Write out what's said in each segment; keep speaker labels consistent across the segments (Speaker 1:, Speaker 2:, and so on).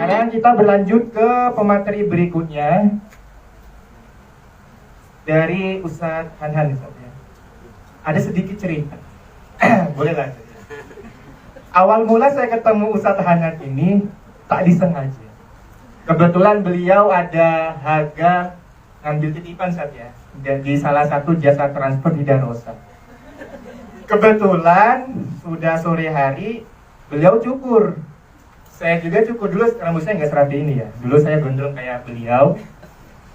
Speaker 1: Sekarang kita berlanjut ke pemateri berikutnya dari Ustadz Hanhan. Ada sedikit cerita. Boleh lanjut. Awal mula saya ketemu Ustadz Hanhan ini tak disengaja. Kebetulan beliau ada harga ngambil titipan saja di salah satu jasa transfer di Darosa. Kebetulan sudah sore hari beliau cukur. Saya juga cukur dulu, rambut saya nggak serapi ini ya. Dulu saya gondrong kayak beliau.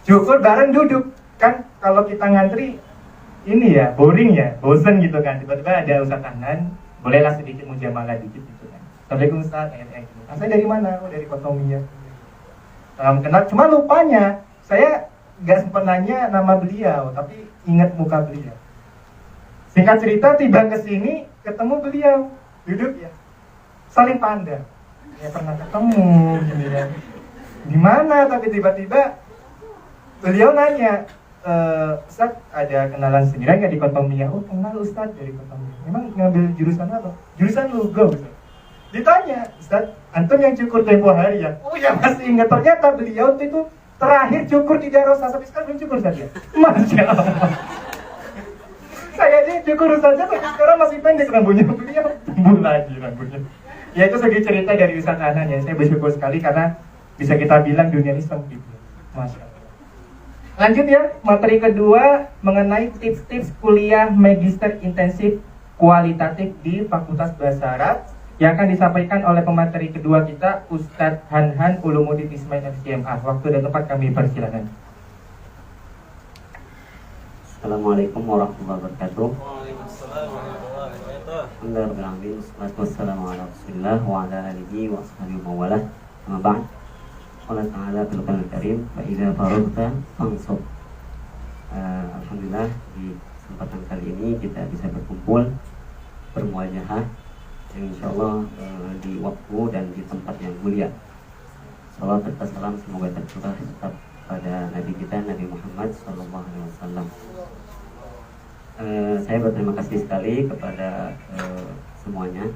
Speaker 1: Cukur bareng duduk. Kan kalau kita ngantri ini ya, boring ya, bosen gitu kan. Tiba-tiba ada Ustadz Hanhan, bolehlah sedikit mujamalah dikit gitu kan. Assalamualaikum Ustadz, gitu. Saya dari mana? Oh dari Kotomia. Salam kenal, cuma lupanya saya nggak sempat nanya nama beliau, tapi ingat muka beliau. Singkat cerita, tiba ke sini, ketemu beliau, duduk ya, saling pandang. Ya pernah ketemu, gini ya. Gimana? Tapi tiba-tiba beliau nanya, Ustadz ada kenalan sendiri nggak di Kotomia? Oh kenal Ustadz dari Kotomia. Memang ngambil jurusan apa? Jurusan logo. Ditanya, Ustadz, antum yang cukur tempo hari ya? Oh ya masih ingat, ternyata beliau itu terakhir cukur di Darosa, sampai sekarang belum cukur saja. Masya Allah. Saya aja cukur saja, tapi sekarang masih pendek rambutnya. Beliau tumbuh lagi rambutnya. Ya itu segi cerita dari Ustadz Hanhan ya. Saya bersyukur sekali karena bisa kita bilang dunia ini sempit. Masya Allah. Lanjut ya, materi kedua mengenai tips-tips kuliah magister intensif kualitatif di Fakultas Bahasa Arab yang akan disampaikan oleh pemateri kedua kita, Ustadz Hanhan Ulumuddin Ismail FCMA. Waktu dan tempat kami persilakan.
Speaker 2: Assalamualaikum warahmatullahi wabarakatuh.
Speaker 3: Waalaikumsalam warahmatullahi wabarakatuh.
Speaker 2: Alhamdulillah, wassalatu wassalamu ala Rasulillah wa ala alihi wa sahbihi wa wala. Amma ba'd. Allah Ta'ala bil Qur'anil Karim, fa idza faragta fansub. Alhamdulillah di kesempatan kali ini kita bisa berkumpul bermuajahah yang insyaallah di waktu dan di tempat yang mulia. Salawat serta salam semoga tercurah tetap pada Nabi kita Nabi Muhammad SAW. Saya berterima kasih sekali kepada semuanya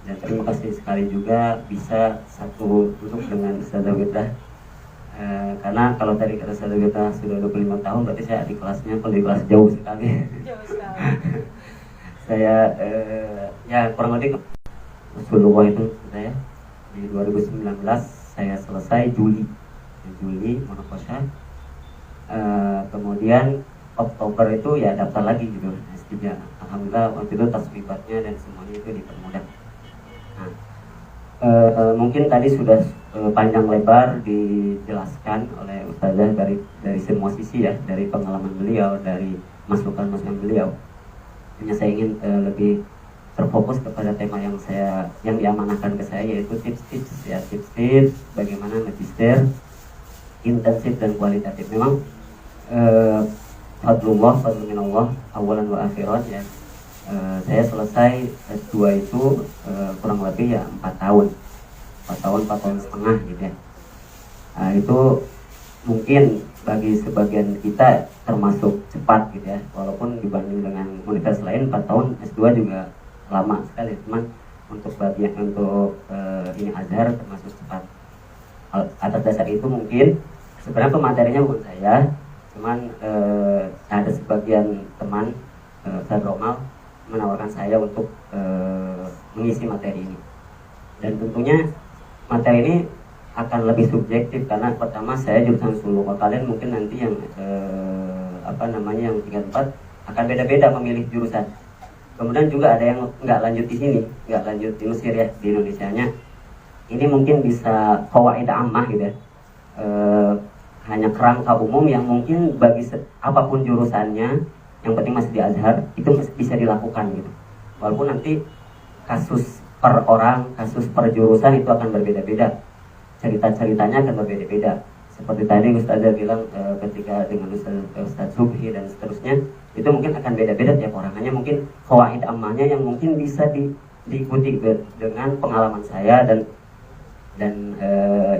Speaker 2: dan terima kasih sekali juga bisa satu duduk dengan Ustadzah Wita. Karena kalau tadi kata Ustadzah Wita sudah 25 tahun, berarti saya di kelasnya kalau di kelas jauh sekali.
Speaker 4: Jauh sekali.
Speaker 2: Saya ya kurang lebih Rasulullah itu saya di 2019 saya selesai Juli monokosya. Kemudian Oktober itu ya daftar lagi gitu S3. Alhamdulillah waktu itu taswibatnya dan semuanya itu dipermudah. Nah, mungkin tadi sudah panjang lebar dijelaskan oleh Ustazah dari semua sisi ya, dari pengalaman beliau, dari masukan-masukan beliau. Hanya saya ingin lebih terfokus kepada tema yang diamanahkan ke saya, yaitu tips-tips bagaimana magister intensif dan kualitatif. Memang fadlu minallah awalan wa akhirat ya. Saya selesai S2 itu kurang lebih ya 4 tahun setengah gitu ya. Nah, itu mungkin bagi sebagian kita termasuk cepat gitu ya, walaupun dibanding dengan universitas lain 4 tahun S2 juga lama sekali, cuman untuk ini Azhar termasuk cepat. Atas dasar itu mungkin sebenarnya pematerinya bukan saya, cuman ada sebagian teman Ustaz Romal menawarkan saya untuk mengisi materi ini, dan tentunya materi ini akan lebih subjektif karena pertama saya jurusan suluk, kalian mungkin nanti yang yang tingkat 4 akan beda-beda memilih jurusan. Kemudian juga ada yang nggak lanjut di sini, nggak lanjut di Mesir ya, di Indonesianya ini mungkin bisa fawaid ammah gitu ya, hanya kerangka umum yang mungkin bagi apapun jurusannya yang penting masih di Azhar itu bisa dilakukan gitu, walaupun nanti kasus per orang, kasus per jurusan itu akan berbeda-beda, cerita-ceritanya akan berbeda-beda. Seperti tadi Ustazah bilang ketika dengan Ustaz Subhi dan seterusnya, itu mungkin akan beda-beda tiap orang. Hanya mungkin fawaid ammahnya yang mungkin bisa diikuti dengan pengalaman saya dan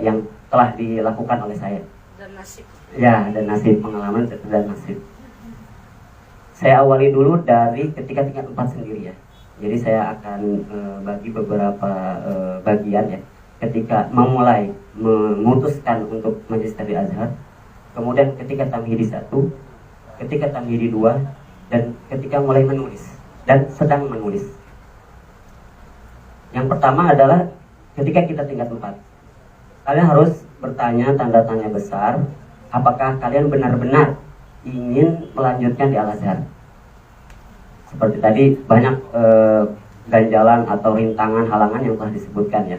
Speaker 2: yang telah dilakukan oleh saya.
Speaker 4: Dan nasib.
Speaker 2: Ya, dan nasib, pengalaman dan nasib. Saya awali dulu dari ketika tingkat 4 sendiri ya. Jadi saya akan bagi beberapa bagian ya. Ketika memulai memutuskan untuk magister di Azhar, kemudian ketika tamhidi 1, ketika tamhidi 2, dan ketika mulai menulis dan sedang menulis. Yang pertama adalah ketika kita tingkat 4, kalian harus bertanya tanda tanya besar, apakah kalian benar-benar ingin melanjutkan di Al-Azhar. Seperti tadi banyak ganjalan atau rintangan, halangan yang telah disebutkan ya.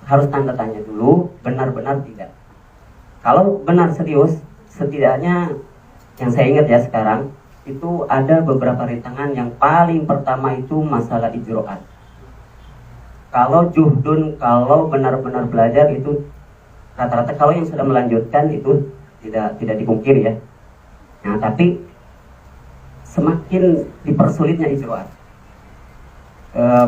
Speaker 2: Harus tanda tanya dulu, benar-benar tidak. Kalau benar serius, setidaknya yang saya ingat ya sekarang, itu ada beberapa rintangan. Yang paling pertama itu masalah ijro'at. Kalau juhdun, kalau benar-benar belajar itu rata-rata kalau yang sudah melanjutkan itu tidak dipungkiri ya. Nah, tapi semakin dipersulitnya ijro'at.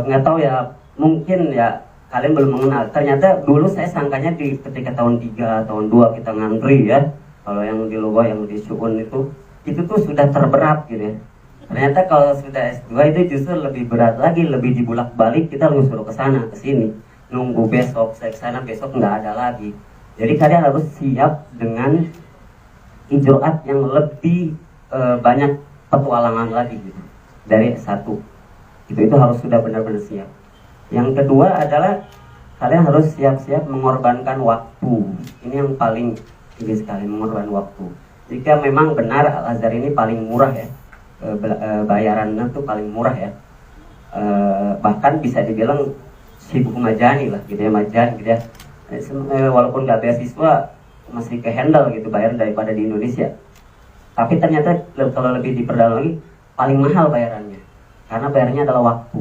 Speaker 2: Nggak tahu ya, mungkin ya kalian belum mengenal. Ternyata dulu saya sangkanya ketika tahun 3, tahun 2 kita ngantri ya. Kalau yang di Lugah, yang di Syu'un itu tuh sudah terberat gitu ya. Ternyata kalau sudah S2 itu justru lebih berat lagi, lebih dibulak-balik, kita harus suruh ke sana, ke sini. Nunggu besok, saya ke sana, besok nggak ada lagi. Jadi kalian harus siap dengan ijro'at yang lebih banyak petualangan lagi gitu. Dari S1. Itu harus sudah benar-benar siap. Yang kedua adalah kalian harus siap-siap mengorbankan waktu. Ini yang paling tinggi sekali, mengorbankan waktu. Jika memang benar Al-Azhar ini paling murah ya, bayarannya tuh paling murah ya, bahkan bisa dibilang sibuk majani lah gitu ya, majani gitu ya. Walaupun nggak beasiswa masih ke handle gitu bayar daripada di Indonesia. Tapi ternyata kalau lebih diperdalam lagi, paling mahal bayarannya, karena bayarannya adalah waktu.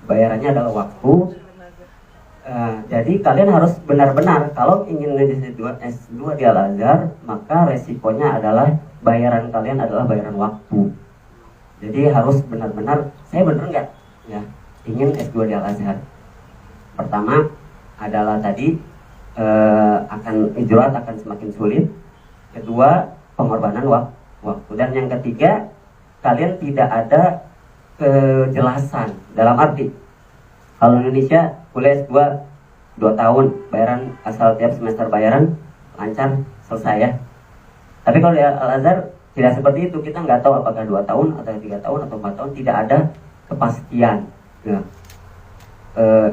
Speaker 2: Bayarannya adalah waktu. Jadi kalian harus benar-benar kalau ingin S2 di Al-Azhar, maka resikonya adalah bayaran kalian adalah bayaran waktu. Jadi harus benar-benar, saya benar nggak ya ingin S2 di Al-Azhar. Pertama adalah tadi akan ijro'at akan semakin sulit. Kedua, pengorbanan waktu. Dan yang ketiga, kalian tidak ada kejelasan dalam arti kalau Indonesia kuliah S2 2 tahun, bayaran asal tiap semester bayaran lancar selesai ya. Tapi kalau di Al-Azhar tidak seperti itu, kita nggak tahu apakah 2 tahun atau 3 tahun atau 4 tahun, tidak ada kepastian ya.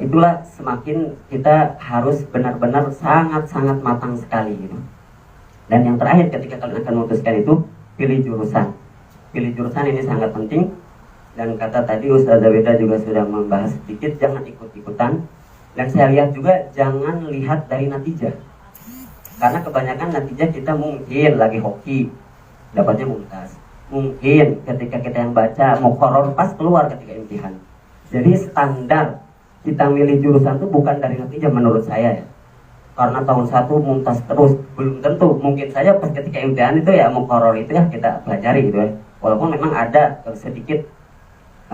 Speaker 2: Itulah semakin kita harus benar-benar sangat-sangat matang sekali gitu. Dan yang terakhir ketika kalian akan memutuskan itu, pilih jurusan. Pilih jurusan ini sangat penting. Dan kata tadi Ustazah Weda juga sudah membahas sedikit, jangan ikut-ikutan. Dan saya lihat juga jangan lihat dari natijah. Karena kebanyakan natijah kita mungkin lagi hoki, dapatnya mumtaz. Mungkin ketika kita yang baca muqarrar pas keluar ketika imtihan. Jadi standar kita milih jurusan itu bukan dari natijah menurut saya ya. Karena tahun 1 mumtaz terus, belum tentu. Mungkin saja pas ketika imtihan itu ya muqarrar itu ya kita pelajari gitu ya. Walaupun memang ada sedikit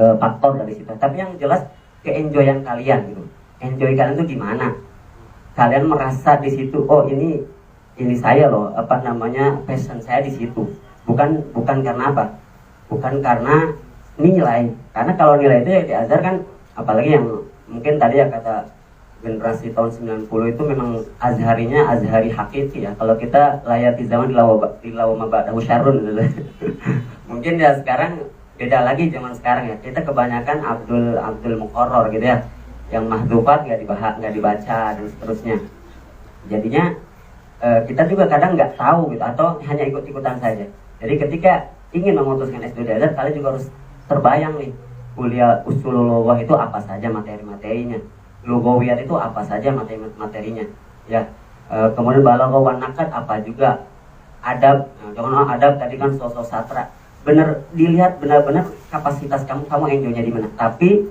Speaker 2: faktor dari situ. Tapi yang jelas keenjoyan kalian gitu. Enjoy kalian itu gimana? Kalian merasa di situ, oh ini saya loh, passion saya di situ. Bukan karena apa? Bukan karena nilai. Karena kalau nilai itu ya di Azhar kan, apalagi yang mungkin tadi ya kata generasi tahun 90 itu memang azharinya azhari hakiki ya. Kalau kita layati zaman di lawama ba'dahu syarrun gitu. Mungkin ya sekarang beda lagi zaman sekarang ya. Kita kebanyakan Abdul Muqarrar gitu ya. Yang mahdzufat nggak dibaca dan seterusnya. Jadinya kita juga kadang nggak tahu gitu atau hanya ikut-ikutan saja. Jadi ketika ingin memutuskan S2 di Azhar, kalian juga harus terbayang nih kuliah usulul lughah itu apa saja materi-materinya, lughawiyat itu apa saja materi-materinya ya. Kemudian balaghah wan naqd apa juga, adab, jangan adab tadi kan sosok sastra, dilihat benar-benar kapasitas kamu enjoynya di mana. Tapi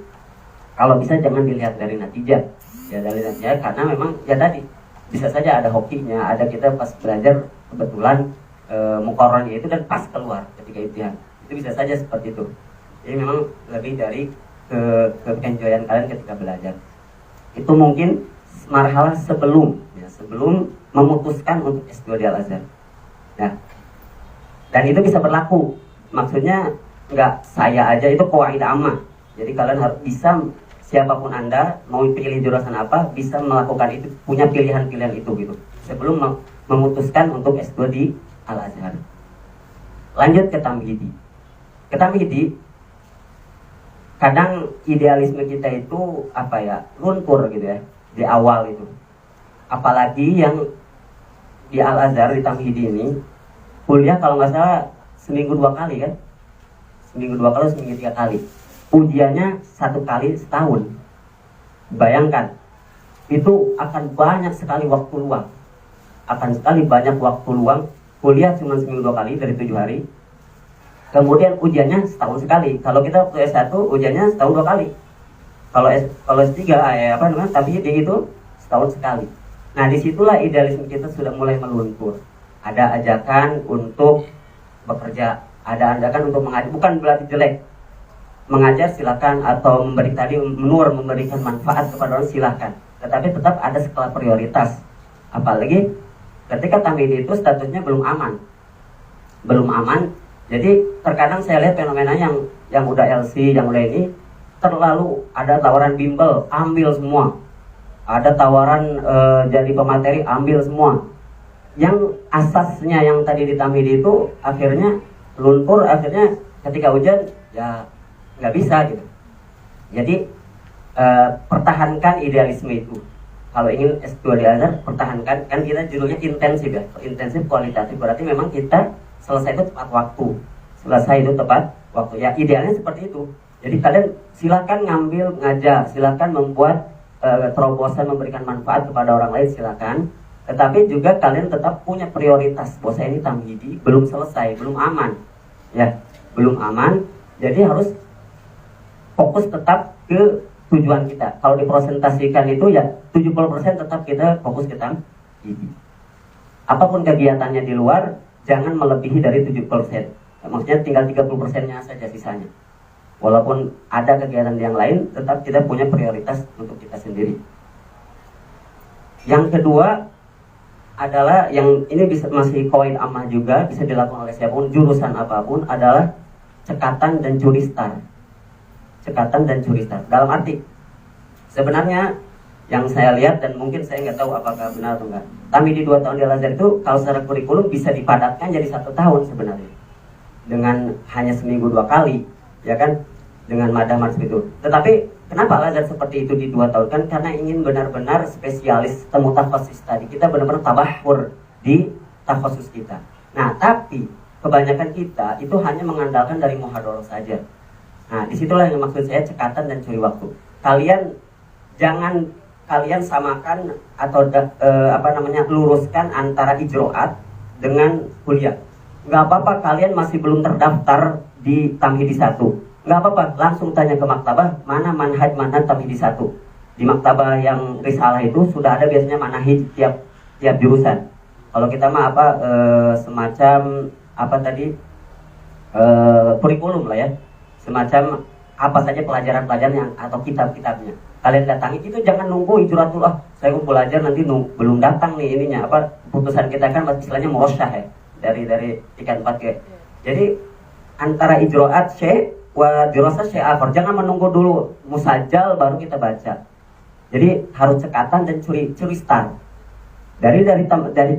Speaker 2: kalau bisa jangan dilihat dari natijah ya, dari natijah, karena memang ya tadi bisa saja ada hokinya, ada kita pas belajar kebetulan muqarrarnya itu dan pas keluar ketika imtihan, itu bisa saja seperti itu. Jadi memang lebih dari ke-enjoyan kalian ketika belajar. Itu mungkin marhalah sebelum memutuskan untuk S2 di Al-Azhar. Nah, dan itu bisa berlaku. Maksudnya nggak saya aja, itu qawaid ammah. Jadi kalian harus bisa siapapun Anda mau pilih jurusan apa bisa melakukan itu, punya pilihan-pilihan itu gitu sebelum memutuskan untuk S2 di Al-Azhar. Lanjut ke tamhidi. Ke tamhidi, kadang idealisme kita itu apa ya, luntur gitu ya di awal itu. Apalagi yang di Al-Azhar di tamhidi ini kuliah kalau nggak salah seminggu 2 kali kan, seminggu 2 kali, seminggu 3 kali. Ujiannya 1 kali setahun. Bayangkan, itu akan banyak sekali waktu luang. Akan sekali banyak waktu luang. Kuliah cuma seminggu 2 kali dari 7 hari. Kemudian ujiannya setahun sekali. Kalau kita waktu S1 ujiannya setahun 2 kali. Kalau S3 tapi itu setahun sekali. Nah, disitulah idealisme kita sudah mulai meluntur. Ada ajakan untuk bekerja, ada ajakan untuk mengajar, bukan berarti jelek. Mengajar silakan, atau memberikan manfaat kepada orang silakan. Tetapi tetap ada skala prioritas. Apalagi ketika tamhidi itu statusnya belum aman. Jadi terkadang saya lihat fenomena yang udah LC, yang udah ini terlalu ada tawaran bimbel, ambil semua. Ada tawaran jadi pemateri, ambil semua. Yang asasnya yang tadi di tamhidi itu akhirnya luntur, akhirnya ketika ujian ya nggak bisa gitu. Jadi pertahankan idealisme itu. Kalau ingin S2 di Azhar, pertahankan. Kan kita judulnya intensif ya, intensif kualitatif. Berarti memang kita selesai itu tepat waktu. Ya idealnya seperti itu. Jadi kalian silakan ngambil ngajar, silakan membuat terobosan, memberikan manfaat kepada orang lain, silakan. Tetapi juga kalian tetap punya prioritas. Bahwa saya ini tamhidi belum selesai, belum aman. Ya, belum aman. Jadi harus fokus tetap ke tujuan kita. Kalau dipresentasikan itu ya 70% tetap kita fokus ke tamhidi. Apapun kegiatannya di luar, jangan melebihi dari 70%. Maksudnya tinggal 30%-nya saja sisanya. Walaupun ada kegiatan yang lain, tetap kita punya prioritas untuk kita sendiri. Yang kedua adalah, yang ini bisa masih koin ammah juga, bisa dilakukan oleh siapapun, jurusan apapun, adalah cekatan dan curi star. Cekatan dan curi star. Dalam arti, sebenarnya yang saya lihat, dan mungkin saya nggak tahu apakah benar atau enggak, tamhidi 2 tahun di Al-Azhar itu kalau secara kurikulum bisa dipadatkan jadi 1 tahun sebenarnya, dengan hanya seminggu 2 kali, ya kan, dengan madah seperti itu. Tetapi kenapa Al-Azhar seperti itu di 2 tahun? Kan karena ingin benar-benar spesialis, temu takhasus tadi. Kita benar-benar tabahur di takhasus kita. Nah, tapi kebanyakan kita itu hanya mengandalkan dari muhadharah saja. Nah, disitulah yang maksud saya cekatan dan curi waktu. Jangan kalian samakan atau luruskan antara ijroat dengan kuliah. Nggak apa-apa kalian masih belum terdaftar di tamhidi 1. Nggak apa-apa, langsung tanya ke maktabah mana manhaj tamhidi 1. Di maktabah yang risalah itu sudah ada biasanya manhaj tiap jurusan. Kalau kita mah semacam kurikulum lah ya. Semacam apa saja pelajaran-pelajaran yang atau kitab-kitabnya. Kalian datangi itu, jangan nunggu ijratul, saya mau belajar nanti belum datang nih ininya, putusan kita kan istilahnya murosyah ya, dari ikan 4G. Jadi antara ijroat syekh wa dirasah syekh akhar, jangan menunggu dulu musajjal baru kita baca. Jadi harus cekatan dan curi star. Dari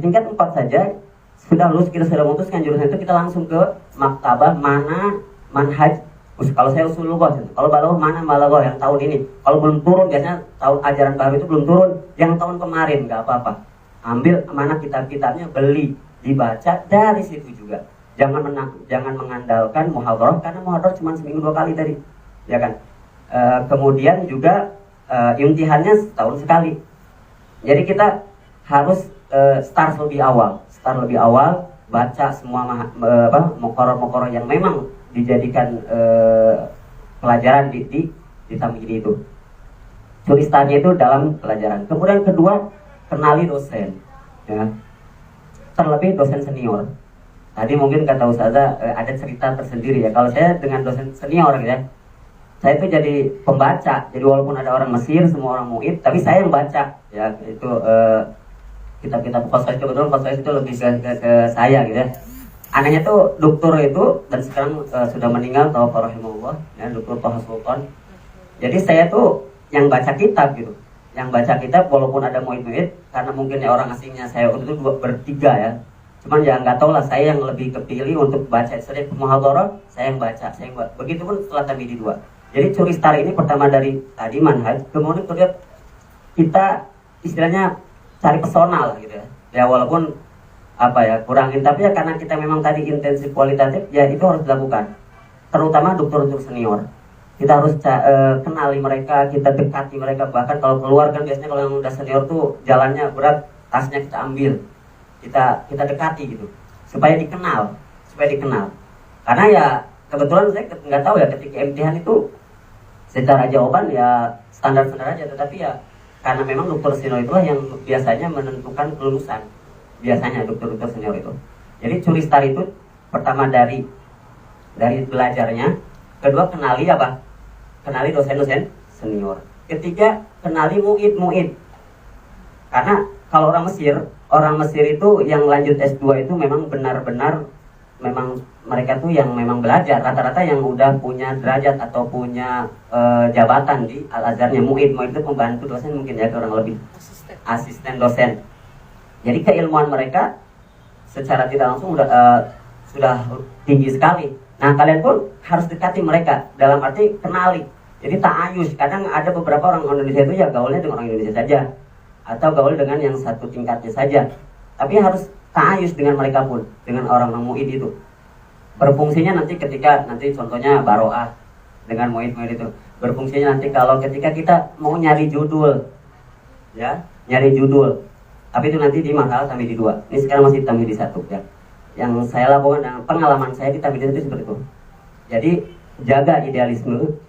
Speaker 2: tingkat 4 saja sudah lulus, kita sudah memutuskan jurusan itu, kita langsung ke maktabah mana manhaj. Kalau saya usul lughah, kalau balaghah mana balaghah yang tahun ini. Kalau belum turun, biasanya tahun ajaran baru itu belum turun, yang tahun kemarin nggak apa-apa. Ambil mana kitab-kitabnya, beli, dibaca dari situ juga. Jangan mengandalkan muhadharah, karena muhadharah cuma seminggu 2 kali tadi, ya kan. Kemudian juga imtihannya setahun sekali. Jadi kita harus start lebih awal, baca semua muqarrar yang memang dijadikan pelajaran di tamhidi itu. Curi startnya itu dalam pelajaran. Kemudian kedua, kenali dosen, ya. Terlebih dosen senior. Tadi mungkin kata Ustazah ada cerita tersendiri ya. Kalau saya dengan dosen senior ya, saya itu jadi pembaca. Jadi walaupun ada orang Mesir, semua orang mu'id, tapi saya yang baca ya. Itu kitab-kitab Qasais itu, kebetulan Qasais itu lebih ke saya gitu ya. Anehnya tuh dokter itu, dan sekarang sudah meninggal, taufa rahimahullah ya, Dr. Thaha Sultan. Jadi saya tuh yang baca kitab gitu. Yang baca kitab walaupun ada murid-murid, karena mungkin ya orang asingnya saya waktu itu bertiga ya. Cuman ya nggak tahu lah, saya yang lebih kepilih untuk baca. Setiap muhadharah saya yang baca, Begitupun setelah Tamhidi 2. Jadi curi star ini pertama dari tadi manhaj, kemudian kedua kita istilahnya cari pesona lah gitu ya. Ya walaupun apa ya kurangin, tapi ya karena kita memang tadi intensif kualitatif, ya itu harus dilakukan. Terutama dokter-dokter senior. Kita harus kenali mereka, kita dekati mereka. Bahkan kalau keluar kan biasanya kalau yang udah senior tuh jalannya berat, tasnya kita ambil. Kita dekati gitu. Supaya dikenal. Karena ya kebetulan saya nggak tahu ya ketika imtihan itu secara jawaban ya standar-standar aja, tetapi ya karena memang dokter senior itulah yang biasanya menentukan kelulusan. Biasanya dokter-dokter senior itu. Jadi curi star itu pertama dari belajarnya, kedua kenali apa? Kenali dosen-dosen senior. Ketiga, kenali muid. Karena kalau orang Mesir itu yang lanjut S2 itu memang benar-benar memang mereka tuh yang memang belajar, rata-rata yang udah punya derajat atau punya jabatan di Al-Azharnya. Muid itu pembantu dosen mungkin ya, kurang lebih asisten dosen. Jadi keilmuan mereka secara tidak langsung sudah tinggi sekali. Nah kalian pun harus dekati mereka, dalam arti kenali. Jadi ta'ayush, kadang ada beberapa orang Indonesia itu ya gaulnya dengan orang Indonesia saja, atau gaul dengan yang satu tingkatnya saja. Tapi harus ta'ayush dengan mereka pun, dengan orang-orang muid itu. Berfungsinya nanti ketika, nanti contohnya baroah dengan muid-muid itu. Berfungsinya nanti kalau ketika kita mau nyari judul, ya, nyari judul. Tapi itu nanti di mahal Tamhidi 2. Ini sekarang masih Tamhidi 1 ya. Yang saya lakukan dengan pengalaman saya di Tamhidi 1 itu seperti itu. Jadi jaga idealisme.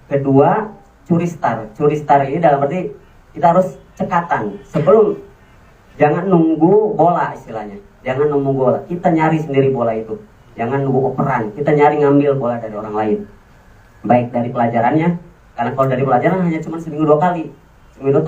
Speaker 2: Kedua, curi star. Curi star ini dalam arti kita harus cekatan. Sebelum, jangan nunggu bola istilahnya. Jangan nunggu bola. Kita nyari sendiri bola itu. Jangan nunggu operan. Kita nyari ngambil bola dari orang lain. Baik dari pelajarannya. Karena kalau dari pelajaran hanya cuma seminggu 2 kali. Seminggu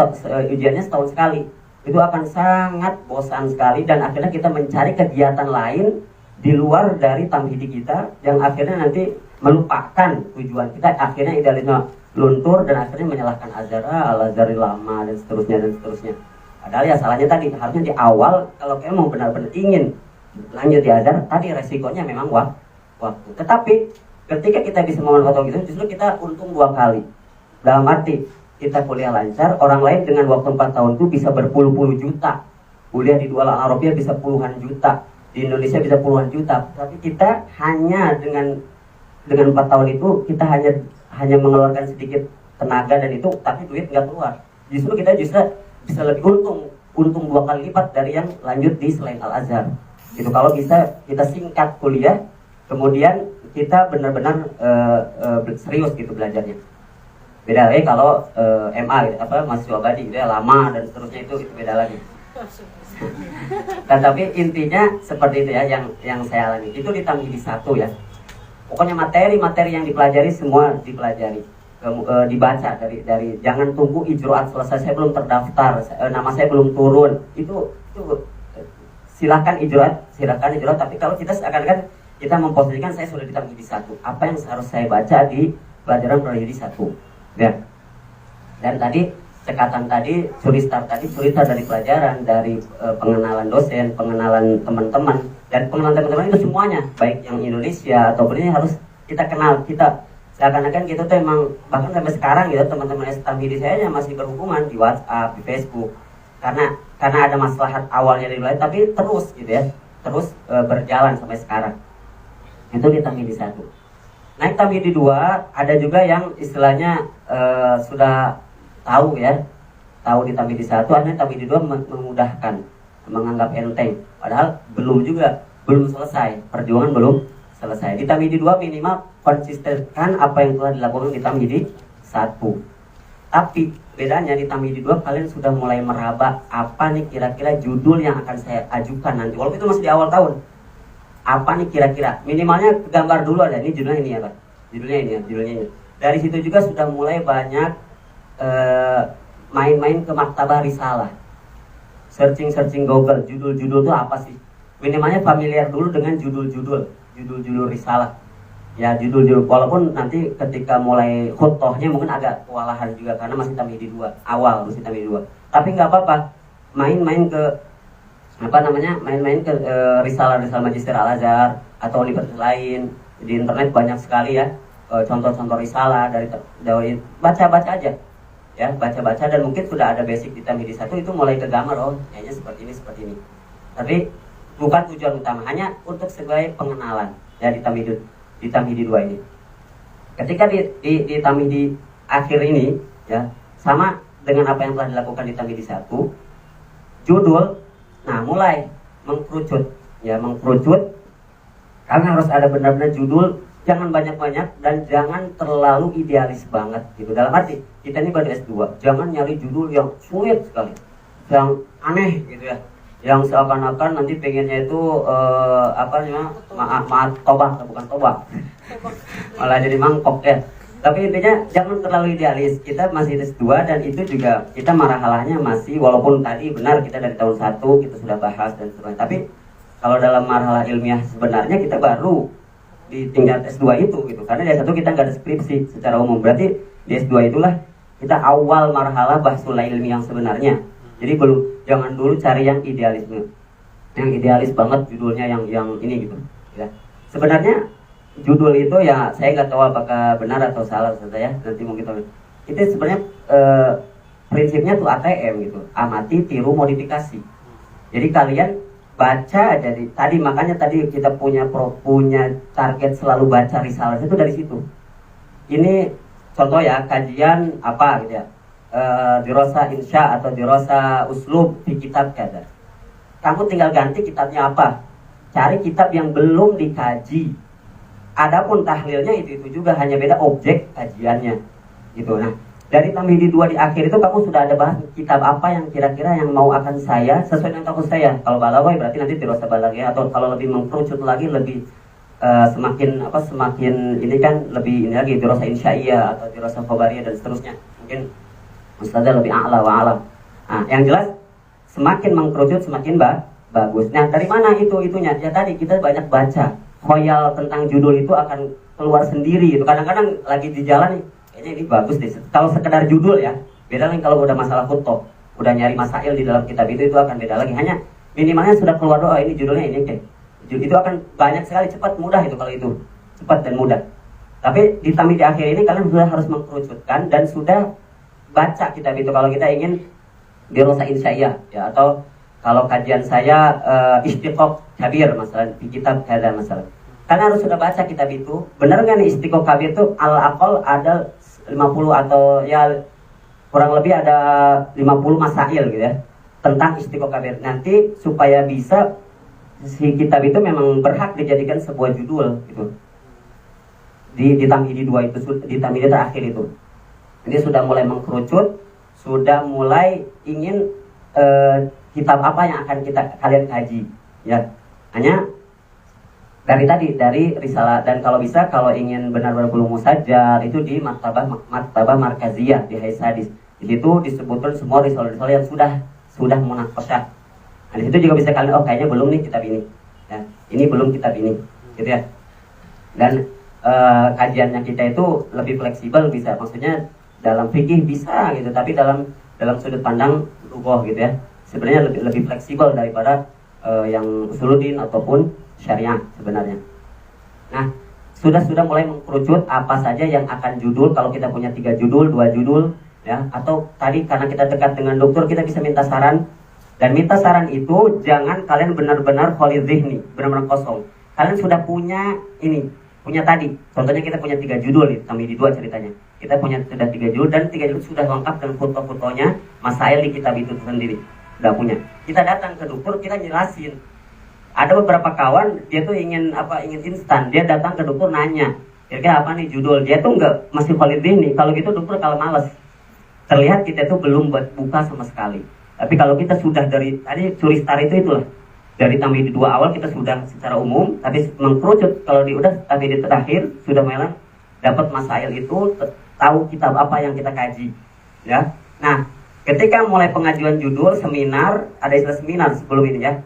Speaker 2: ujiannya setahun sekali. Itu akan sangat bosan sekali, dan akhirnya kita mencari kegiatan lain di luar dari tamhidi kita yang akhirnya nanti melupakan tujuan kita. Akhirnya idealisme luntur dan akhirnya menyalahkan Al-Azhari lama dan seterusnya. Padahal ya salahnya tadi, harusnya di awal kalau kalian mau benar-benar ingin lanjut di Azhar, tadi resikonya memang waktu. Tetapi ketika kita bisa memanfaatkan itu, justru kita untung 2 kali. Dalam arti kita kuliah lancar, orang lain dengan waktu 4 tahun itu bisa berpuluh-puluh juta. Kuliah di Dual Al-Arabiyah bisa puluhan juta, di Indonesia bisa puluhan juta. Tapi kita hanya dengan 4 tahun itu kita hanya mengeluarkan sedikit tenaga dan itu, tapi duit nggak keluar. Justru kita bisa lebih untung 2 kali lipat dari yang lanjut di selain Al-Azhar. Itu kalau bisa kita singkat kuliah, kemudian kita benar-benar serius gitu belajarnya. Beda lagi kalau MA gitu, mahasiswa abadi gitu ya, lama dan seterusnya, itu beda lagi. Tapi intinya seperti itu ya yang saya alami. Itu di Tamhidi 1 ya. Pokoknya materi-materi yang dipelajari semua dipelajari, dibaca dari jangan tunggu ijroat selesai, saya belum terdaftar, nama saya belum turun. Itu silakan ijroat, tapi kalau kita seakan-akan kita memposisikan saya sudah di Tamhidi 1, apa yang harus saya baca di pelajaran Tamhidi 1. Ya. Dan tadi cekatan tadi, curi star dari pelajaran, dari pengenalan dosen, pengenalan teman-teman, dan pengenalan teman-teman itu semuanya, baik yang Indonesia ataupun ini harus kita kenal. Kita seakan-akan kita tuh emang, bahkan sampai sekarang gitu, teman-teman Tamhidi saya masih berhubungan di WhatsApp, di Facebook, karena ada maslahat awalnya dari lain, tapi terus gitu ya, berjalan sampai sekarang. Itu di Tamhidi 1. Naik Tamhidi 2, ada juga yang istilahnya sudah tahu ya, tahu di Tamhidi 1, akhirnya Tamhidi 2 memudahkan, menganggap enteng. Padahal belum selesai, perjuangan belum selesai. Di Tamhidi 2 minimal konsistenkan apa yang telah dilakukan di Tamhidi 1. Tapi bedanya di Tamhidi 2 kalian sudah mulai meraba apa nih kira-kira judul yang akan saya ajukan nanti. Walaupun itu masih di awal tahun. Apa nih kira-kira? Minimalnya gambar dulu ada. Ini judulnya ini ya Pak. Judulnya ini. Dari situ juga sudah mulai banyak main-main ke maktabah risalah. Searching Google, judul-judul itu apa sih? Minimalnya familiar dulu dengan judul risalah. Ya judul-judul, walaupun nanti ketika mulai khutbahnya mungkin agak kewalahan juga karena masih tamhidi 2 awal, masih tamhidi 2. Tapi nggak apa-apa, main-main ke main-main ke risalah-risalah Magister Al-Azhar atau universitas lain. Di internet banyak sekali ya contoh-contoh risalah dari baca-baca aja ya, baca-baca, dan mungkin sudah ada basic di tamhidi 1 itu mulai kegambar, oh kayaknya seperti ini. Tapi bukan tujuan utama, hanya untuk sebagai pengenalan ya di tamhidi 2 ini. Ketika di tamhidi akhir ini ya, sama dengan apa yang telah dilakukan di tamhidi 1, judul nah mulai mengkerucut ya, karena harus ada benar-benar judul, jangan banyak-banyak dan jangan terlalu idealis banget gitu. Dalam arti kita ini baru S2, jangan nyari judul yang sulit sekali, yang aneh gitu ya, yang seakan-akan nanti pengennya itu tobak, bukan tobak malah jadi mangkok ya. Tapi intinya jangan terlalu idealis, kita masih S2 dan itu juga kita marhalahnya masih, walaupun tadi benar kita dari tahun 1 kita sudah bahas dan sebagainya, tapi kalau dalam marhalah ilmiah sebenarnya kita baru di tingkat S2 itu gitu, karena di S1 kita nggak ada skripsi secara umum, berarti di S2 itulah kita awal marhalah bahsul ilmiah yang sebenarnya. Jadi jangan dulu cari yang idealisme, yang idealis banget judulnya yang ini gitu ya. Sebenarnya judul itu ya saya nggak tahu apakah benar atau salah saya, nanti mungkin tahu. Itu sebenarnya prinsipnya tuh ATM gitu, amati, tiru, modifikasi. Jadi kalian baca dari tadi, makanya tadi kita punya target selalu baca risalah itu dari situ. Ini contoh ya, kajian apa gitu ya, dirasa insya atau dirasa uslub di kitab kada. Kamu tinggal ganti kitabnya apa, cari kitab yang belum dikaji. Adapun tahlilnya itu juga, hanya beda objek kajiannya gitu. Nah dari tamhidi 2 di akhir itu kamu sudah ada bahas kitab apa yang kira-kira yang mau akan saya sesuai dengan fokus saya. Kalau balaghah berarti nanti dirasa balaghah, atau kalau lebih mengkerucut lagi lebih semakin ini kan lebih ini lagi dirasa insya'iyah atau dirasa khobariyah dan seterusnya. Mungkin ustazah lebih a'la wa alam. Nah yang jelas semakin mengkerucut semakin bagus. Nah dari mana itunya? Ya tadi kita banyak baca. Khoyal tentang judul itu akan keluar sendiri gitu. Kadang-kadang lagi di jalan nih, kayaknya ini bagus deh. Kalau sekedar judul ya, beda lagi kalau udah masalah khutbah, udah nyari masail di dalam kitab itu akan beda lagi. Hanya minimalnya sudah keluar doa, ini judulnya ini deh. Itu akan banyak sekali, cepat mudah itu kalau itu. Cepat dan mudah. Tapi di tamhidi akhir ini kalian sudah harus mengkerucutkan dan sudah baca kitab itu. Kalau kita ingin dirasa insya'iyah ya, atau kalau kajian saya Istiqoq Kabir masalah di kitab kada masalah. Karena harus sudah baca kitab itu. Benar nggak nih Istiqoq Kabir itu al-aqal ada 50 atau ya kurang lebih ada 50 masail gitu ya tentang Istiqoq Kabir. Nanti supaya bisa si kitab itu memang berhak dijadikan sebuah judul gitu. Di tamhidi 2 itu, di tamhidi terakhir itu. Ini sudah mulai mengkerucut, sudah mulai ingin kitab apa yang akan kalian kaji ya. Hanya dari risalah, dan kalau bisa kalau ingin benar-benar belum musajjal itu di maktabah markaziyah di Haisadis. Di situ disebutkan semua risalah-risalah yang sudah munaqasyah. Nah, di situ juga bisa kalian, oh kayaknya belum nih kitab ini ya. Ini belum kitab ini gitu ya. Dan kajiannya kita itu lebih fleksibel, bisa maksudnya dalam fikih bisa gitu, tapi dalam sudut pandang lughah gitu ya. Sebenarnya lebih fleksibel daripada yang usuluddin ataupun syariah sebenarnya. Nah, sudah mulai mengkerucut apa saja yang akan judul. Kalau kita punya 3 judul, 2 judul ya, atau tadi karena kita dekat dengan dokter kita bisa minta saran. Dan minta saran itu jangan kalian benar-benar khalid dzihni, benar-benar kosong. Kalian sudah punya tadi. Contohnya kita punya 3 judul di tamhidi 2 ceritanya. Kita sudah 3 judul dan 3 judul sudah lengkap dengan foto-fotonya, masail di kitab itu sendiri. Udah punya. Kita datang ke dokter, kita jelasin. Ada beberapa kawan dia tuh ingin instan. Dia datang ke dokter nanya, kira-kira apa nih judul? Dia tuh masih khalid dzihni. Kalau gitu dokter kalau malas. Terlihat kita tuh belum buka sama sekali. Tapi kalau kita sudah dari tadi curi star itulah. Dari tamhidi 2 awal kita sudah secara umum, tapi mengkerucut kalau udah tamhidi terakhir sudah mulai dapat masail itu, tahu kitab apa yang kita kaji. Ya. Nah, ketika mulai pengajuan judul seminar, ada istilah seminar sebelum ini ya.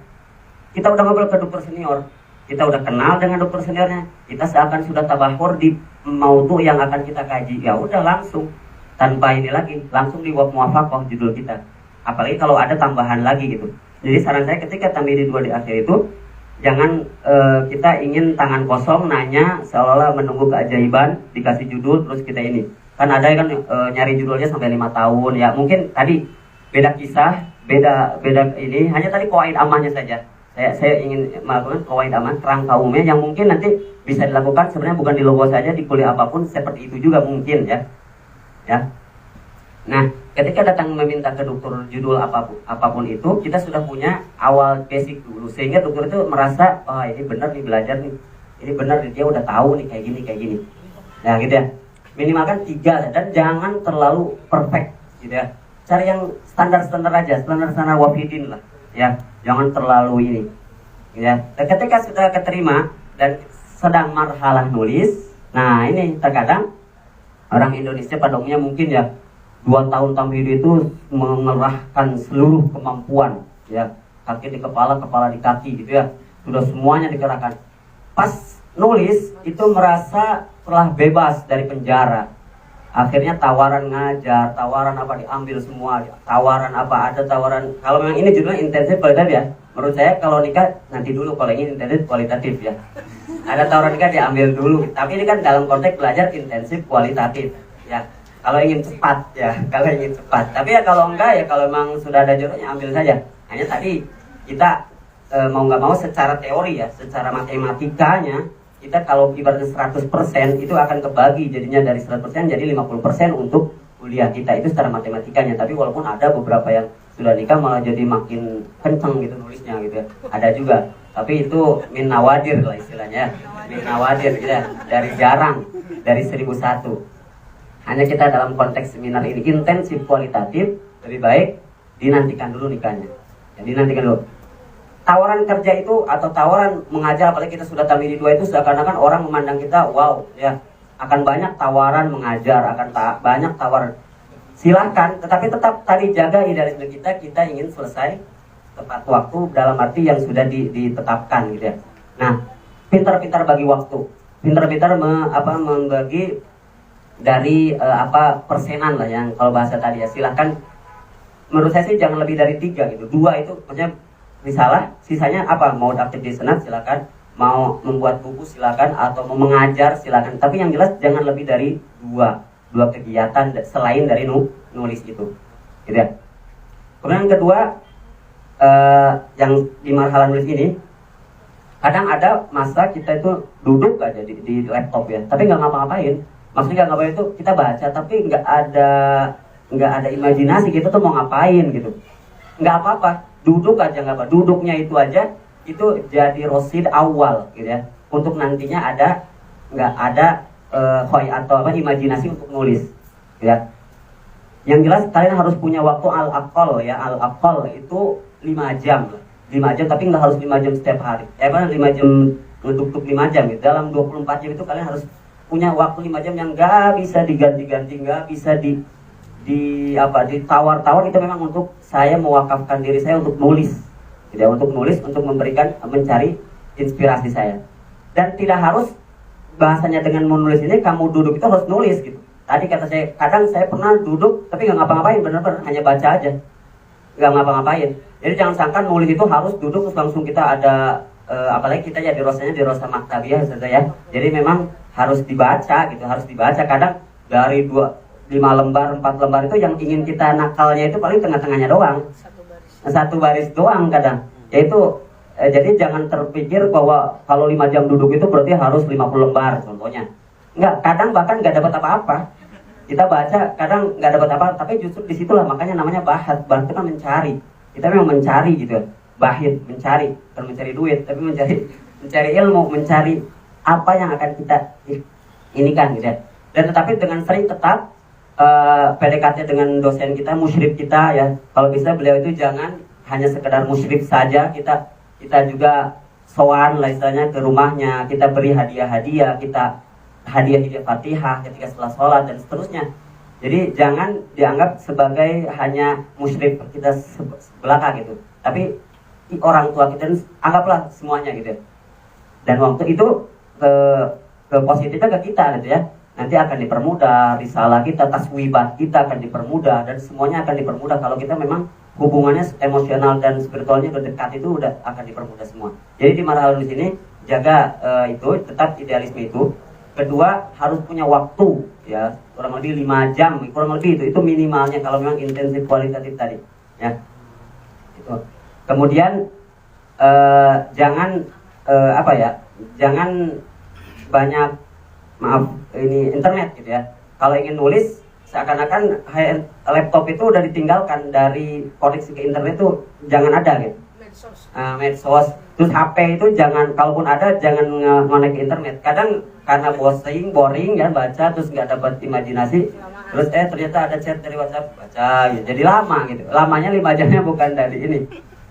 Speaker 2: Kita udah ngobrol ke dokter senior. kita udah kenal dengan dokter seniornya, kita seakan sudah tabahur di maudu yang akan kita kaji, ya udah langsung tanpa ini lagi, langsung di muwafaqah judul kita. Apalagi kalau ada tambahan lagi gitu. Jadi saran saya ketika tambahin 2 di akhir itu, jangan kita ingin tangan kosong nanya seolah-olah menunggu keajaiban, dikasih judul terus kita ini. Kan ada kan nyari judulnya sampai 5 tahun ya. Mungkin tadi beda kisah, beda ini, hanya tadi qawaid amahnya saja. Saya ingin melakukan qawaid amah kerangka umumnya yang mungkin nanti bisa dilakukan sebenarnya bukan di logo saja, di kuliah apapun seperti itu juga mungkin ya. Ya. Nah, ketika datang meminta ke dokter judul apapun itu, kita sudah punya awal basic dulu sehingga dokter itu merasa, oh ini benar nih belajar nih, ini benar nih dia udah tahu nih kayak gini. Nah gitu ya, minimalkan 3 dan jangan terlalu perfect gitu ya. Cari yang standar aja, standar wafidin lah ya, jangan terlalu ini ya. Dan ketika sudah keterima dan sedang marhalah nulis, nah ini terkadang orang Indonesia pada umumnya mungkin ya 2 tahun tamhid itu mengerahkan seluruh kemampuan ya, kaki di kepala di kaki gitu ya, sudah semuanya dikerahkan. Pas nulis itu merasa telah bebas dari penjara, akhirnya tawaran ngajar, tawaran apa diambil semua, tawaran apa ada tawaran. Kalau memang ini judulnya intensif kualitatif ya, menurut saya kalau nikah nanti dulu, kalau ini intensif kualitatif ya. Ada tawaran nikah diambil dulu, tapi ini kan dalam konteks belajar intensif kualitatif ya. Kalau ingin cepat ya, tapi ya kalau enggak ya, kalau memang sudah ada jodohnya ambil saja. Hanya tadi kita mau nggak mau secara teori ya, secara matematikanya kita kalau ibaratnya 100% itu akan kebagi jadinya dari 100% jadi 50% untuk kuliah kita itu secara matematikanya. Tapi walaupun ada beberapa yang sudah nikah malah jadi makin kenceng gitu nulisnya gitu ya, ada juga. Tapi itu min nawadir lah istilahnya, min nawadir gitu ya, dari jarang, dari 1001. Hanya kita dalam konteks seminar ini intensif kualitatif, lebih baik dinantikan dulu nikahnya. Jadi dinantikan dulu. Tawaran kerja itu atau tawaran mengajar, apalagi kita sudah tamhid 2 itu seakan-akan orang memandang kita wow ya, akan banyak tawaran mengajar, akan banyak tawaran. Silahkan, tetapi tetap tadi jaga idealisme kita ingin selesai tepat waktu dalam arti yang sudah ditetapkan gitu ya. Nah, pintar-pintar bagi waktu, pintar-pintar membagi dari persenan lah yang kalau bahasa tadi ya. Silahkan, menurut saya sih jangan lebih dari 3 gitu. 2 itu maksudnya risalah, sisanya apa, mau aktif di senat silakan, mau membuat buku silakan, atau mau mengajar silakan. Tapi yang jelas jangan lebih dari 2 kegiatan selain dari nulis itu gitu ya. Kemudian yang kedua, yang di marhalah nulis ini kadang ada masa kita itu duduk aja di laptop ya, tapi nggak ngapa-ngapain. Maksudnya nggak ngapain itu kita baca tapi nggak ada imajinasi kita tuh mau ngapain gitu. Nggak apa-apa, duduk aja nggak apa. Duduknya itu aja itu jadi rosid awal gitu ya. Untuk nantinya nggak ada atau imajinasi untuk nulis ya. Yang jelas kalian harus punya waktu al-aqal ya. Al-aqal itu 5 jam 5 jam, tapi nggak harus 5 jam setiap hari. 5 jam untuk 5 jam gitu. Dalam 24 jam itu kalian harus punya waktu 5 jam yang nggak bisa diganti-ganti, nggak bisa ditawar-tawar. Itu memang untuk saya mewakafkan diri saya untuk nulis gitu ya, untuk nulis, untuk mencari inspirasi saya. Dan tidak harus bahasanya dengan menulis ini kamu duduk itu harus nulis gitu. Tadi kata saya, kadang saya pernah duduk tapi nggak ngapa-ngapain, benar-benar hanya baca aja, nggak ngapa-ngapain. Jadi jangan sangka nulis itu harus duduk terus langsung kita ada apalagi kita ya di rosa maktabiyah ya. Jadi memang harus dibaca gitu, harus dibaca. Kadang dari 5 lembar, 4 lembar itu yang ingin kita nakalnya itu paling tengah-tengahnya doang, satu baris doang kadang. Yaitu jadi jangan terpikir bahwa kalau 5 jam duduk itu berarti harus 50 lembar contohnya. Enggak, kadang bahkan nggak dapat apa-apa. Kita baca kadang nggak dapat apa, tapi justru disitulah makanya namanya bahat. Bahat itu kan mencari. Kita memang mencari gitu. Bahit, mencari, bukan mencari duit, tapi mencari ilmu, mencari apa yang akan kita inikan gitu. Dan tetapi dengan sering tetap PDKT dengan dosen kita, musyrif kita ya. Kalau bisa beliau itu jangan hanya sekedar musyrif saja, kita juga sowan lah istilahnya ke rumahnya, kita beri hadiah-hadiah, kita hadiah Fatihah ketika setelah sholat dan seterusnya. Jadi jangan dianggap sebagai hanya musyrif kita belaka gitu, tapi orang tua kita anggaplah semuanya gitu. Dan waktu itu ke positifnya ke kita gitu ya. Nanti akan dipermudah, risalah kita, taswibat kita akan dipermudah, dan semuanya akan dipermudah kalau kita memang hubungannya emosional dan spiritualnya dekat, itu udah akan dipermudah semua. Jadi di marahal di sini jaga itu, tetap idealisme itu. Kedua, harus punya waktu ya, kurang lebih 5 jam, kurang lebih itu minimalnya kalau memang intensif kualitatif tadi ya. Itu. Kemudian jangan jangan banyak, maaf, ini internet gitu ya. Kalau ingin nulis, seakan-akan laptop itu udah ditinggalkan, dari koneksi ke internet itu jangan ada gitu. Medsos. Terus HP itu jangan, kalaupun ada jangan ngonek ke internet. Kadang karena boring ya baca, terus nggak dapat imajinasi. Terus ternyata ada chat dari WhatsApp, baca gitu. Jadi lama gitu. Lamanya 5 jamnya bukan dari ini.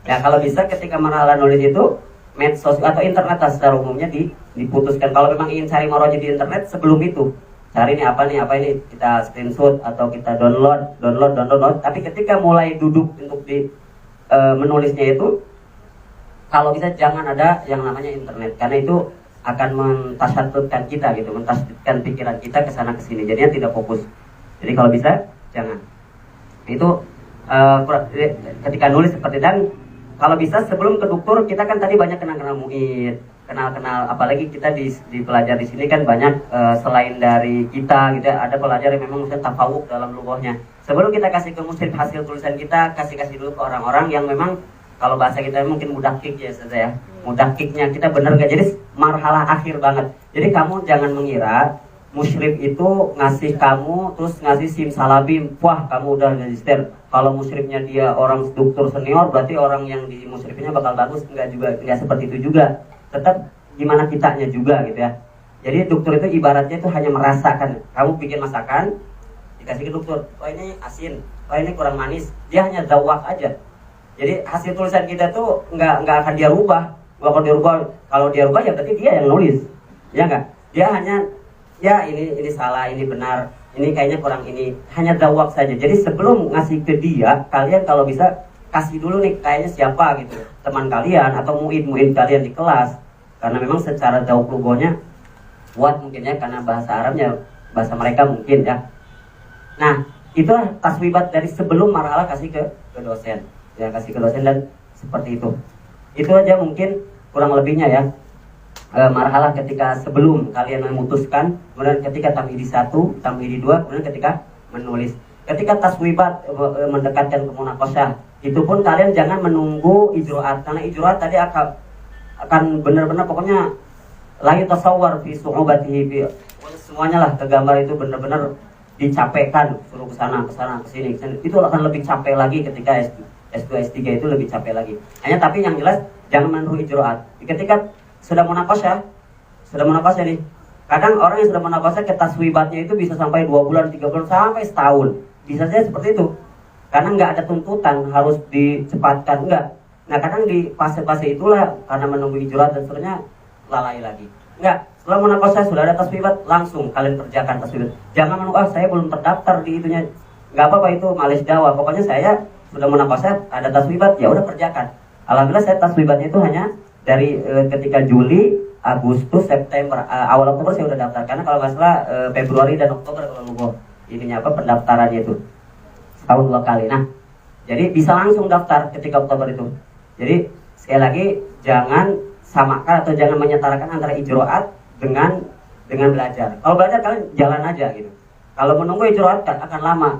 Speaker 2: Ya kalau bisa ketika marhala nulis itu, medsos atau internet secara umumnya diputuskan. Kalau memang ingin cari moroji di internet, sebelum itu cari nih apa ini, kita screenshot atau kita download. Tapi ketika mulai duduk untuk menulisnya itu, kalau bisa jangan ada yang namanya internet, karena itu akan mentasatutkan kita gitu, mentasatutkan pikiran kita ke sana ke sini, jadinya tidak fokus. Jadi kalau bisa jangan. Itu ketika nulis seperti, dan kalau bisa sebelum ke dokter, kita kan tadi banyak kenal muid, kenal apalagi kita di pelajar di sini kan banyak selain dari kita gitu, ada pelajar yang memang sudah tafawuk dalam lughahnya. Sebelum kita kasih ke muslim hasil tulisan kita, kasih dulu ke orang-orang yang memang kalau bahasa kita mungkin mudakik ya saya, mudakiknya kita bener gak, jadi marhalah akhir banget. Jadi kamu jangan mengira musyrif itu ngasih kamu terus ngasih simsalabim, wah kamu udah register. Kalau musyrifnya dia orang dokter senior, berarti orang yang di musyrifnya bakal bagus. Enggak seperti itu juga. Tetap gimana kitanya juga gitu ya. Jadi dokter itu ibaratnya itu hanya merasakan. Kamu bikin masakan, dikasih ke dokter, oh ini asin, oh ini kurang manis, dia hanya zawak aja. Jadi hasil tulisan kita tuh nggak akan dia rubah, Kalau dia rubah ya berarti dia yang nulis, ya nggak? Dia hanya ya ini salah, ini benar, ini kayaknya kurang ini, hanya zawak saja. Jadi sebelum ngasih ke dia, kalian kalau bisa kasih dulu nih kayaknya siapa gitu, teman kalian atau muid kalian di kelas, karena memang secara zawak logonya kuat mungkin ya, karena bahasa Arabnya bahasa mereka mungkin ya. Nah itulah taswibat dari sebelum marhalah kasih ke dosen. Ya kasih ke dosen dan seperti itu. Itu aja mungkin kurang lebihnya ya. Marhalah ketika sebelum kalian memutuskan, kemudian ketika tamhidi 1, tamhidi 2, kemudian ketika menulis. Ketika taswibat mendekatkan ke munaqasyah, itu pun kalian jangan menunggu ijro'at, karena ijro'at tadi akan benar-benar pokoknya la yatasawwar fi su'ubatihi, semuanya lah kegambar itu benar-benar dicapekkan, suruh ke sana ke sini. Itu akan lebih capek lagi ketika S2, S3 itu lebih capek lagi. Hanya tapi yang jelas jangan menunggu ijro'at. Ketika sudah munaqasyah nih. Kadang orang yang sudah munaqasyah ke taswibatnya itu bisa sampai 2 bulan, 3 bulan, sampai setahun. Bisa saja seperti itu. Karena nggak ada tuntutan harus dicepatkan, enggak. Nah kadang di fase-fase itulah karena menunggu ijro'at dan seterusnya lalai lagi. Enggak, setelah munaqasyah sudah ada taswibat, langsung kalian kerjakan taswibat. Jangan menunggu, saya belum terdaftar di itunya. Nggak apa-apa itu malis Jawa. Pokoknya saya sudah munaqasyah, ada taswibat, ya udah kerjakan. Alhamdulillah saya taswibatnya itu hanya dari ketika Juli, Agustus, September, awal Oktober saya udah daftar. Karena kalau nggak salah Februari dan Oktober kalau lupa ininya pendaftarannya itu setahun 2 kali. Nah jadi bisa langsung daftar ketika Oktober itu. Jadi sekali lagi jangan samakan atau jangan menyetarakan antara ijro'at dengan belajar. Kalau belajar kalian jalan aja gitu. Kalau menunggu ijro'at akan lama.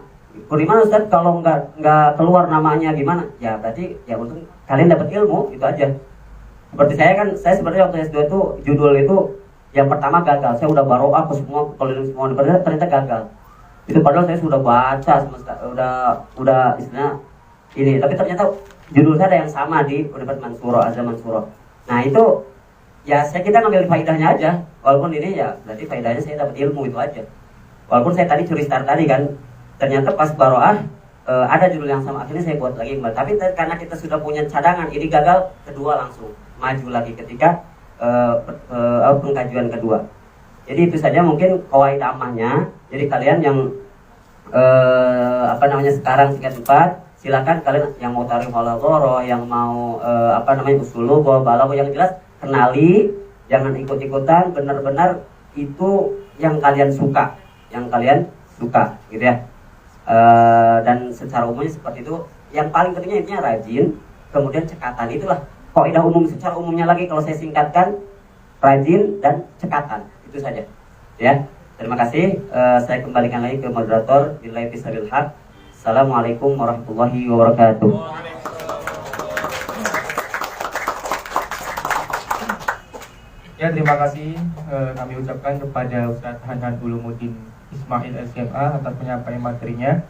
Speaker 2: Gimana Ustaz kalau nggak keluar namanya gimana? Ya berarti ya untung kalian dapat ilmu itu aja. Seperti saya sebenarnya waktu S2 itu judul itu yang pertama gagal. Saya udah baro'ah ke semua keliling semua, ternyata gagal. Itu padahal saya sudah baca udah istilahnya ini, tapi ternyata judul saya ada yang sama di Universitas Mansuro, Azhar Mansuro. Nah itu ya kita ngambil faedahnya aja. Walaupun ini ya berarti faedahnya saya dapat ilmu itu aja. Walaupun saya tadi curi start tadi kan, ternyata pas baro'ah ada judul yang sama, akhirnya saya buat lagi kembali. Tapi karena kita sudah punya cadangan, ini gagal, kedua langsung maju lagi ketika pengkajuan kedua. Jadi itu saja mungkin qawaid ammahnya. Jadi kalian yang sekarang tingkat 4, silakan kalian yang mau tarikh al-dhoroh, yang mau usul lugha, balagha, yang jelas kenali Jangan ikut-ikutan, benar-benar itu yang kalian suka, gitu ya. Dan secara umumnya seperti itu. Yang paling pentingnya intinya rajin, kemudian cekatan. Itulah kaidah umum secara umumnya lagi kalau saya singkatkan, rajin dan cekatan. Itu saja. Ya. Terima kasih. Saya kembalikan lagi ke moderator Billahi Fisabilil Haq. Assalamualaikum warahmatullahi wabarakatuh.
Speaker 1: Ya, terima kasih kami ucapkan kepada Ustadz Hanan Ulumuddin Ismail SMA atas penyampaian materinya.